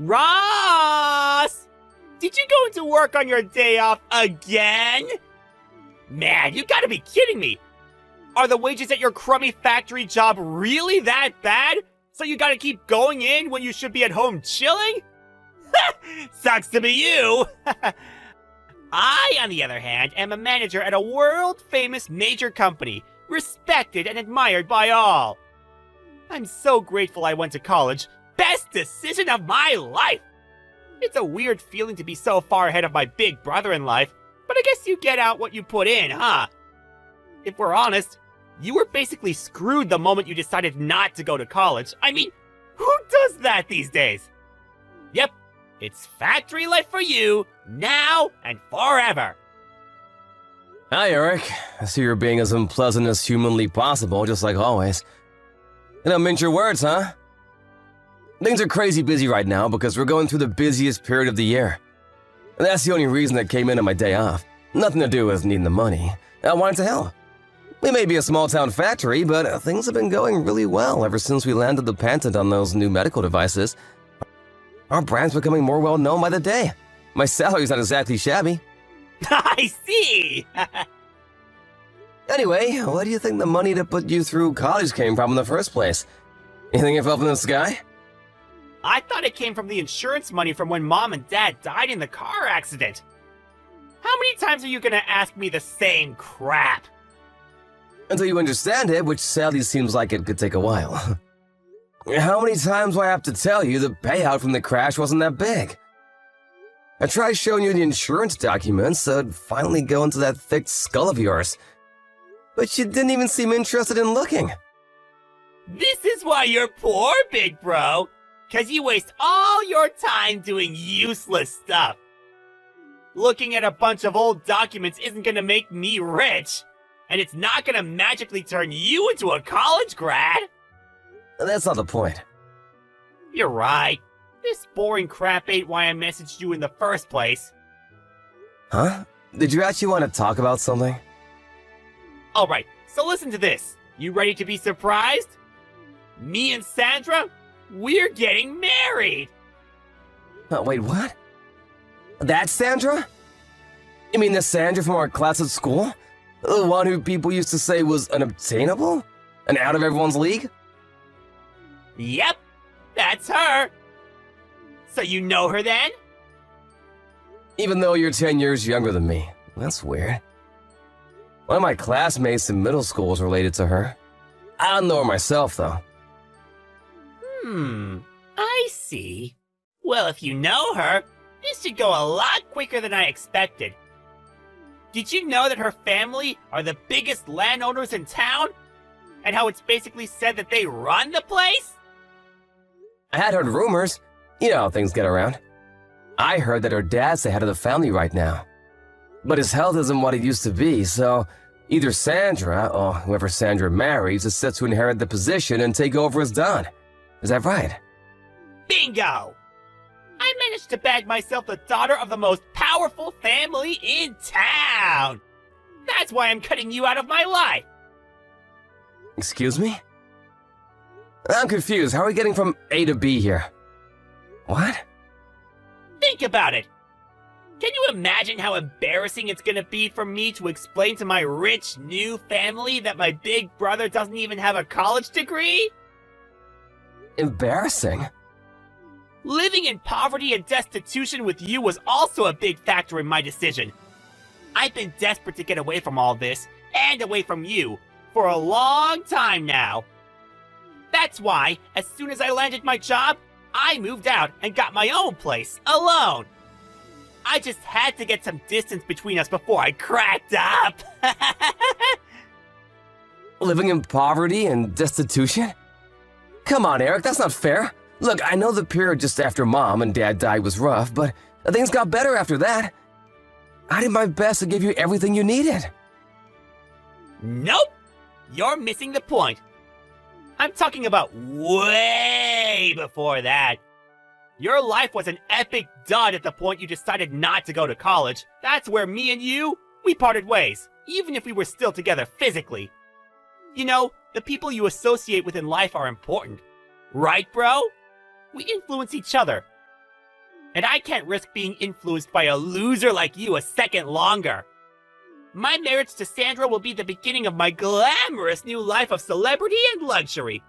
Ross! Did you go into work on your day off again? Man, you gotta be kidding me! Are the wages at your crummy factory job really that bad? So you gotta keep going in when you should be at home chilling? Sucks to be you! I, on the other hand, am a manager at a world-famous major company, respected and admired by all. I'm so grateful I went to college. Best decision of my life! It's a weird feeling to be so far ahead of my big brother in life, but I guess you get out what you put in, huh? If we're honest, you were basically screwed the moment you decided not to go to college. I mean, who does that these days? Yep, it's factory life for you, now and forever. Hi, Eric. I see you're being as unpleasant as humanly possible, just like always. You don't mince your words, huh? Things are crazy busy right now because we're going through the busiest period of the year. And that's the only reason I came in on my day off. Nothing to do with needing the money. I wanted to help. We may be a small-town factory, but things have been going really well ever since we landed the patent on those new medical devices. Our brand's becoming more well-known by the day. My salary's not exactly shabby. I see! Anyway, where do you think the money to put you through college came from in the first place? You think it fell from the sky? I thought it came from the insurance money from when Mom and Dad died in the car accident. How many times are you gonna ask me the same crap? Until you understand it, which sadly seems like it could take a while. How many times do I have to tell you the payout from the crash wasn't that big? I tried showing you the insurance documents, so it'd finally go into that thick skull of yours. But you didn't even seem interested in looking. This is why you're poor, big bro. 'Cause you waste all your time doing useless stuff. Looking at a bunch of old documents isn't gonna make me rich. And it's not gonna magically turn you into a college grad. That's not the point. You're right. This boring crap ain't why I messaged you in the first place. Huh? Did you actually want to talk about something? Alright, so listen to this. You ready to be surprised? Me and Sandra, we're getting married! Oh, wait, what? That's Sandra? You mean the Sandra from our class at school? The one who people used to say was unobtainable? And out of everyone's league? Yep, that's her. So you know her then? Even though you're 10 years younger than me. That's weird. One of my classmates in middle school was related to her. I don't know her myself, though. I see. Well, if you know her, this should go a lot quicker than I expected. Did you know that her family are the biggest landowners in town? And how it's basically said that they run the place? I had heard rumors. You know how things get around. I heard that her dad's the head of the family right now. But his health isn't what it used to be, so either Sandra, or whoever Sandra marries, is set to inherit the position and take over as Don. Is that right? Bingo! I managed to bag myself the daughter of the most powerful family in town! That's why I'm cutting you out of my life! Excuse me? I'm confused. How are we getting from A to B here? What? Think about it! Can you imagine how embarrassing it's gonna be for me to explain to my rich new family that my big brother doesn't even have a college degree? Embarrassing? Living in poverty and destitution with you was also a big factor in my decision. I've been desperate to get away from all this, and away from you, for a long time now. That's why, as soon as I landed my job, I moved out and got my own place, alone. I just had to get some distance between us before I cracked up. Living in poverty and destitution? Come on, Eric, that's not fair. Look, I know the period just after Mom and Dad died was rough, but things got better after that. I did my best to give you everything you needed. Nope! You're missing the point. I'm talking about way before that. Your life was an epic dud at the point you decided not to go to college. That's where me and you, we parted ways, even if we were still together physically. You know, the people you associate with in life are important. Right, bro? We influence each other. and I can't risk being influenced by a loser like you a second longer. My marriage to Sandra will be the beginning of my glamorous new life of celebrity and luxury.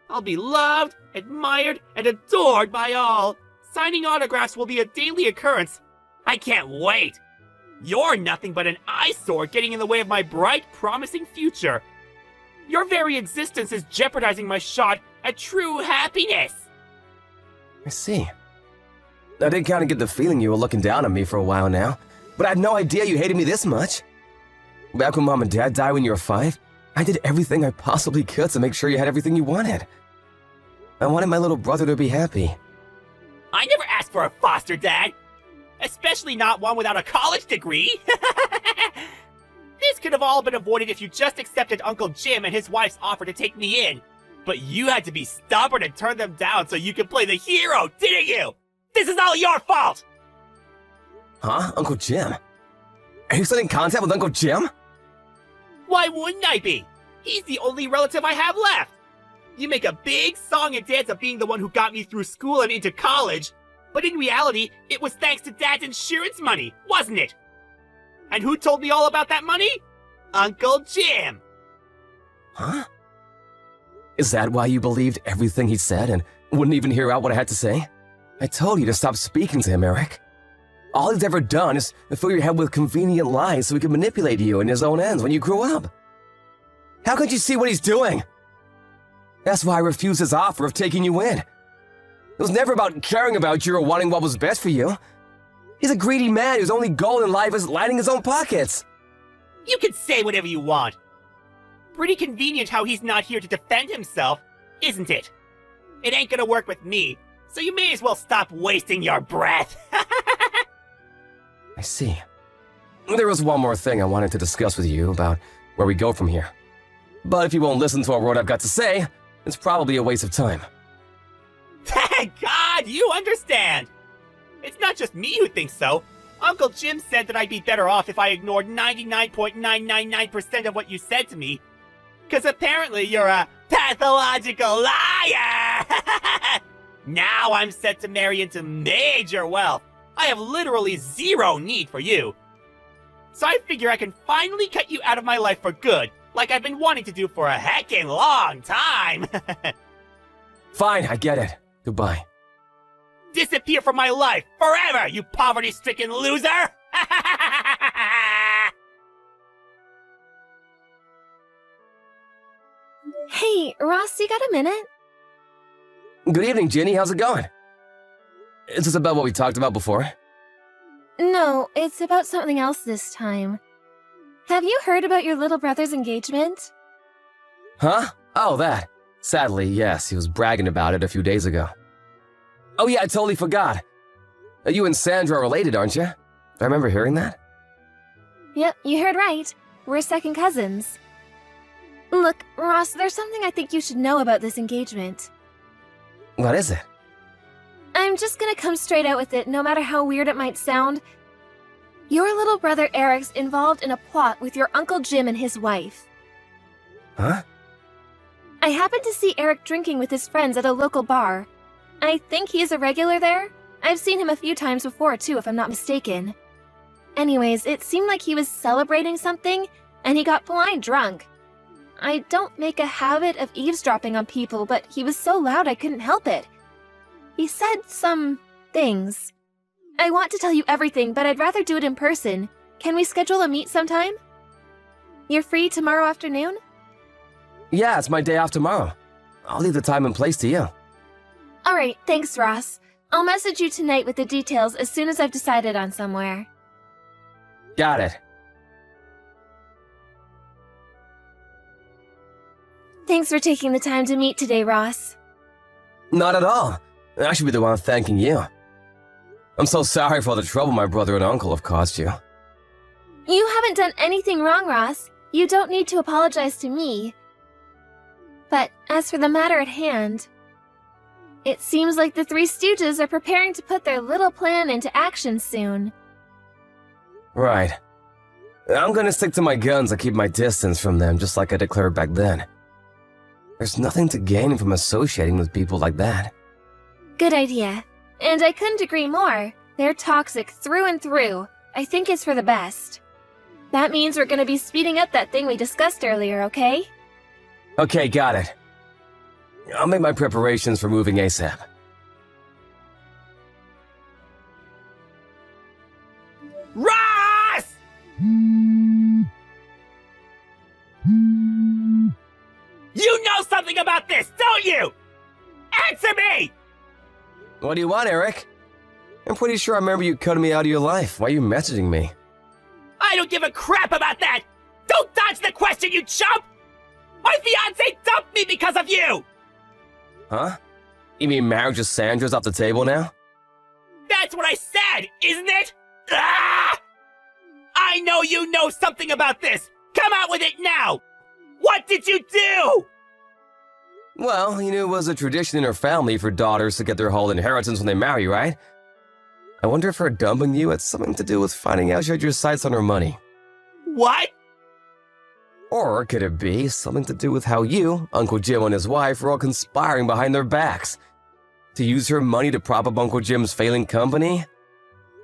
I'll be loved, admired, and adored by all. Signing autographs will be a daily occurrence. I can't wait. You're nothing but an eyesore getting in the way of my bright, promising future. Your very existence is jeopardizing my shot at true happiness. I see. I did kind of get the feeling you were looking down on me for a while now, but I had no idea you hated me this much. Back when Mom and Dad died when you were 5, I did everything I possibly could to make sure you had everything you wanted. I wanted my little brother to be happy. I never asked for a foster dad. Especially not one without a college degree. This could have all been avoided if you just accepted Uncle Jim and his wife's offer to take me in. But you had to be stubborn and turn them down so you could play the hero, didn't you? This is all your fault! Huh? Uncle Jim? Are you still in contact with Uncle Jim? Why wouldn't I be? He's the only relative I have left. You make a big song and dance of being the one who got me through school and into college, but in reality, it was thanks to Dad's insurance money, wasn't it? And who told me all about that money? Uncle Jim! Huh? Is that why you believed everything he said and wouldn't even hear out what I had to say? I told you to stop speaking to him, Eric. All he's ever done is fill your head with convenient lies so he can manipulate you in his own ends when you grew up. How could you see what he's doing? That's why I refused his offer of taking you in. It was never about caring about you or wanting what was best for you. He's a greedy man whose only goal in life is lining his own pockets. You can say whatever you want. Pretty convenient how he's not here to defend himself, isn't it? It ain't gonna work with me, so you may as well stop wasting your breath. I see. There was one more thing I wanted to discuss with you about where we go from here. But if you won't listen to a word I've got to say, it's probably a waste of time. Thank God you understand! It's not just me who thinks so. Uncle Jim said that I'd be better off if I ignored 99.999% of what you said to me. Cause apparently you're a pathological liar! Now I'm set to marry into major wealth. I have literally zero need for you. So I figure I can finally cut you out of my life for good, like I've been wanting to do for a heckin' long time. Fine, I get it. Goodbye. Disappear from my life forever, you poverty-stricken loser! Hey, Ross, you got a minute? Good evening, Ginny. How's it going? Is this about what we talked about before? No, it's about something else this time. Have you heard about your little brother's engagement? Huh? Oh, that. Sadly, yes, he was bragging about it a few days ago. Oh yeah, I totally forgot. You and Sandra are related, aren't you? I remember hearing that. Yep, you heard right. We're second cousins. Look, Ross, there's something I think you should know about this engagement. What is it? I'm just gonna come straight out with it, no matter how weird it might sound. Your little brother Eric's involved in a plot with your Uncle Jim and his wife. Huh? I happened to see Eric drinking with his friends at a local bar. I think he's a regular there. I've seen him a few times before, too, if I'm not mistaken. Anyways, it seemed like he was celebrating something, and he got blind drunk. I don't make a habit of eavesdropping on people, but he was so loud I couldn't help it. He said some things. I want to tell you everything, but I'd rather do it in person. Can we schedule a meet sometime? You're free tomorrow afternoon? Yeah, it's my day off tomorrow. I'll leave the time and place to you. Alright, thanks, Ross. I'll message you tonight with the details as soon as I've decided on somewhere. Got it. Thanks for taking the time to meet today, Ross. Not at all. I should be the one thanking you. I'm so sorry for all the trouble my brother and uncle have caused you. You haven't done anything wrong, Ross. You don't need to apologize to me. But as for the matter at hand, it seems like the Three Stooges are preparing to put their little plan into action soon. Right. I'm gonna stick to my guns and keep my distance from them, just like I declared back then. There's nothing to gain from associating with people like that. Good idea. And I couldn't agree more. They're toxic through and through. I think it's for the best. That means we're gonna be speeding up that thing we discussed earlier, okay? Okay, got it. I'll make my preparations for moving ASAP. Ross! You know something about this, don't you? Answer me! What do you want, Eric? I'm pretty sure I remember you cutting me out of your life. Why are you messaging me? I don't give a crap about that! Don't dodge the question, you chump! My fiancé dumped me because of you! Huh? You mean marriage with Sandra's off the table now? That's what I said, isn't it? Ah! I know you know something about this! Come out with it now! What did you do? Well, you knew it was a tradition in her family for daughters to get their whole inheritance when they marry, right? I wonder if her dumping you had something to do with finding out she had your sights on her money. What? Or could it be something to do with how you, Uncle Jim and his wife were all conspiring behind their backs? To use her money to prop up Uncle Jim's failing company?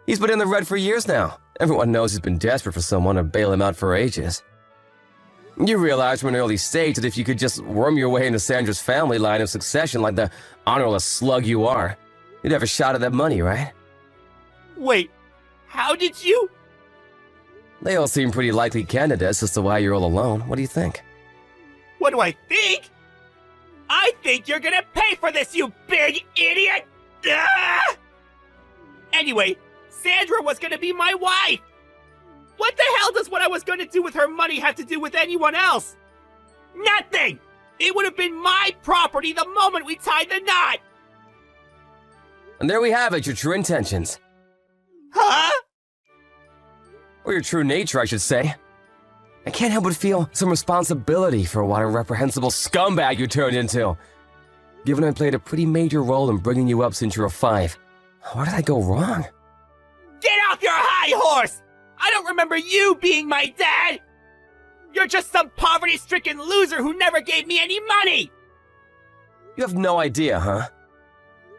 He's been in the red for years now. Everyone knows he's been desperate for someone to bail him out for ages. You realize from an early stage that if you could just worm your way into Sandra's family line of succession like the honorless slug you are, you'd have a shot at that money, right? Wait, how did you? They all seem pretty likely candidates as to why you're all alone. What do you think? What do I think? I think you're gonna pay for this, you big idiot! Ah! Anyway, Sandra was gonna be my wife! What the hell does what I was gonna do with her money have to do with anyone else? Nothing! It would have been my property the moment we tied the knot! And there we have it, your true intentions. Huh? Or your true nature, I should say. I can't help but feel some responsibility for what a reprehensible scumbag you turned into. Given I played a pretty major role in bringing you up since you were 5. Where did I go wrong? Get off your high horse! I don't remember you being my dad! You're just some poverty-stricken loser who never gave me any money! You have no idea, huh?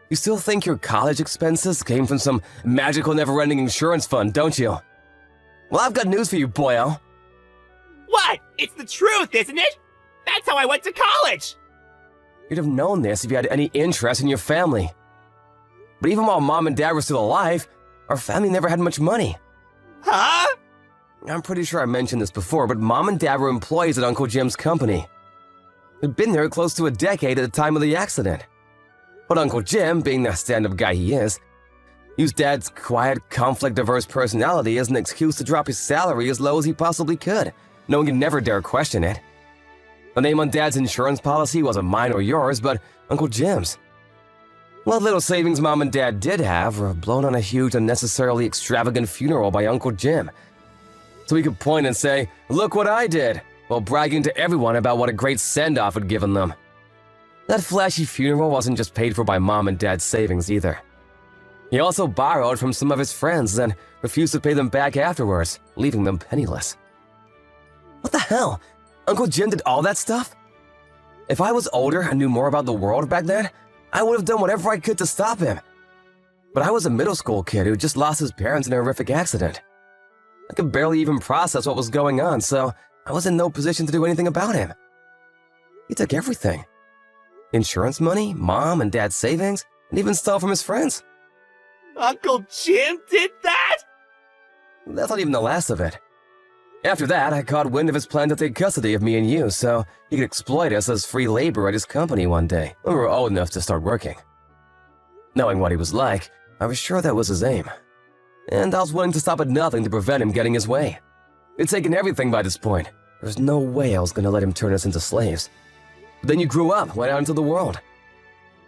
You still think your college expenses came from some magical never-ending insurance fund, don't you? Well, I've got news for you, boyo. What? It's the truth, isn't it? That's how I went to college! You'd have known this if you had any interest in your family. But even while Mom and Dad were still alive, our family never had much money. Huh? I'm pretty sure I mentioned this before, but Mom and Dad were employees at Uncle Jim's company. They'd been there close to a decade at the time of the accident. But Uncle Jim, being the stand-up guy he is, used Dad's quiet, conflict-averse personality as an excuse to drop his salary as low as he possibly could. No one could never dare question it. The name on Dad's insurance policy wasn't mine or yours, but Uncle Jim's. What little savings Mom and Dad did have were blown on a huge, unnecessarily extravagant funeral by Uncle Jim. So he could point and say, "Look what I did," while bragging to everyone about what a great send-off had given them. That flashy funeral wasn't just paid for by Mom and Dad's savings either. He also borrowed from some of his friends and refused to pay them back afterwards, leaving them penniless. What the hell? Uncle Jim did all that stuff? If I was older and knew more about the world back then, I would have done whatever I could to stop him. But I was a middle school kid who just lost his parents in a horrific accident. I could barely even process what was going on, so I was in no position to do anything about him. He took everything. Insurance money, Mom and Dad's savings, and even stole from his friends. Uncle Jim did that? That's not even the last of it. After that, I caught wind of his plan to take custody of me and you so he could exploit us as free labor at his company one day when we were old enough to start working. Knowing what he was like, I was sure that was his aim. And I was willing to stop at nothing to prevent him getting his way. He'd taken everything by this point. There was no way I was going to let him turn us into slaves. But then you grew up, went out into the world.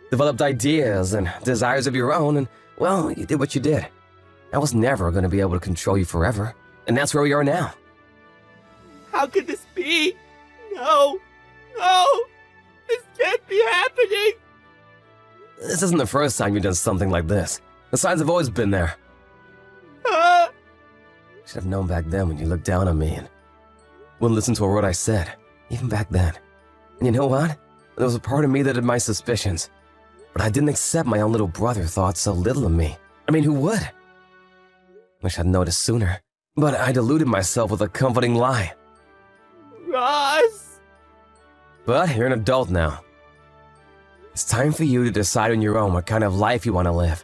Developed ideas and desires of your own, and, well, you did what you did. I was never going to be able to control you forever, and that's where we are now. How could this be? No. No. This can't be happening. This isn't the first time you've done something like this. The signs have always been there. Huh? Should have known back then when you looked down on me and wouldn't listen to a word I said, even back then. And you know what? There was a part of me that had my suspicions. But I didn't accept my own little brother thought so little of me. I mean, who would? Wish I'd noticed sooner. But I deluded myself with a comforting lie. Ross! But you're an adult now. It's time for you to decide on your own what kind of life you want to live.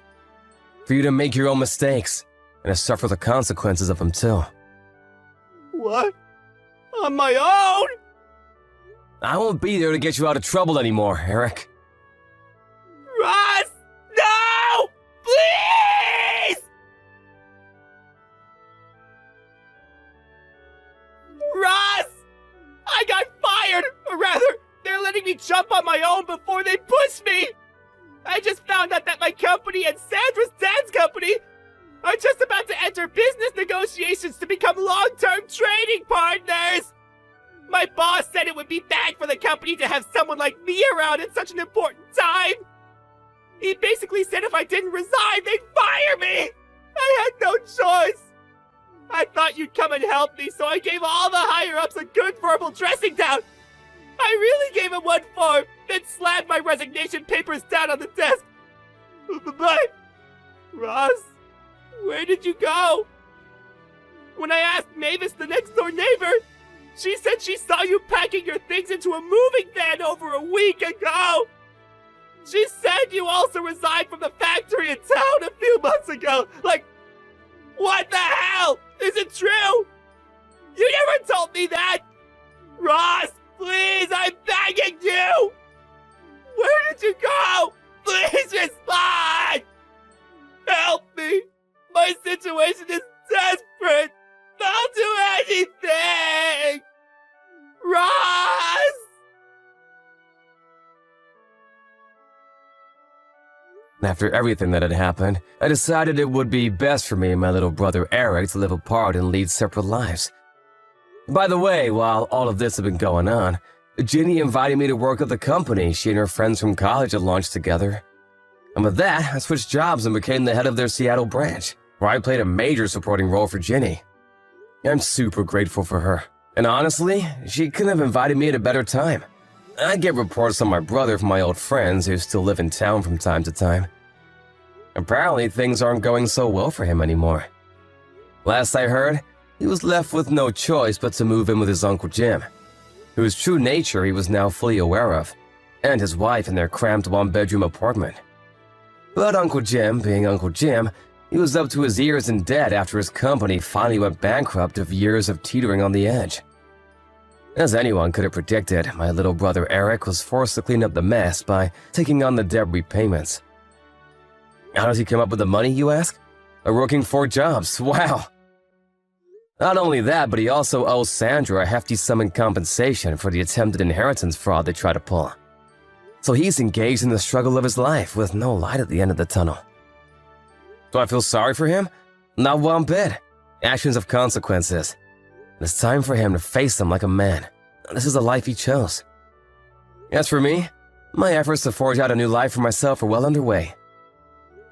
For you to make your own mistakes and to suffer the consequences of them too. What? On my own? I won't be there to get you out of trouble anymore, Eric. Ross! No! Please! Ross! I got fired! Or rather, they're letting me jump on my own before they push me! I just found out that my company and Sandra's dad's company are just about to enter business negotiations to become long-term trading partners! My boss said it would be bad for the company to have someone like me around at such an important time! He basically said if I didn't resign, they'd fire me! I had no choice! I thought you'd come and help me, so I gave all the higher-ups a good verbal dressing down! I really gave him one form, then slammed my resignation papers down on the desk! But, Ross, where did you go? When I asked Mavis, the next-door neighbor, she said she saw you packing your things into a moving van over a week ago! She said you also resigned from the factory in town a few months ago! Like, what the hell? Is it true? You never told me that! Ross, please, I'm begging you! Where did you go? Please respond! Help me! My situation is desperate! I'll do anything! Ross! After everything that had happened, I decided it would be best for me and my little brother Eric to live apart and lead separate lives. By the way, while all of this had been going on, Ginny invited me to work at the company she and her friends from college had launched together. And with that, I switched jobs and became the head of their Seattle branch, where I played a major supporting role for Ginny. I'm super grateful for her, and honestly, she couldn't have invited me at a better time. I get reports on my brother from my old friends who still live in town from time to time. Apparently, things aren't going so well for him anymore. Last I heard, he was left with no choice but to move in with his Uncle Jim, whose true nature he was now fully aware of, and his wife in their cramped one-bedroom apartment. But Uncle Jim, being Uncle Jim, he was up to his ears in debt after his company finally went bankrupt of years of teetering on the edge. As anyone could have predicted, my little brother Eric was forced to clean up the mess by taking on the debt repayments. How does he come up with the money, you ask? By working 4 jobs, wow! Not only that, but he also owes Sandra a hefty sum in compensation for the attempted inheritance fraud they tried to pull. So he's engaged in the struggle of his life with no light at the end of the tunnel. Do I feel sorry for him? Not one bit. Actions have consequences. It's time for him to face them like a man. This is the life he chose. As for me, my efforts to forge out a new life for myself are well underway.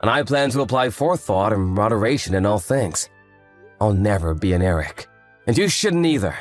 And I plan to apply forethought and moderation in all things. I'll never be an Eric, and you shouldn't either.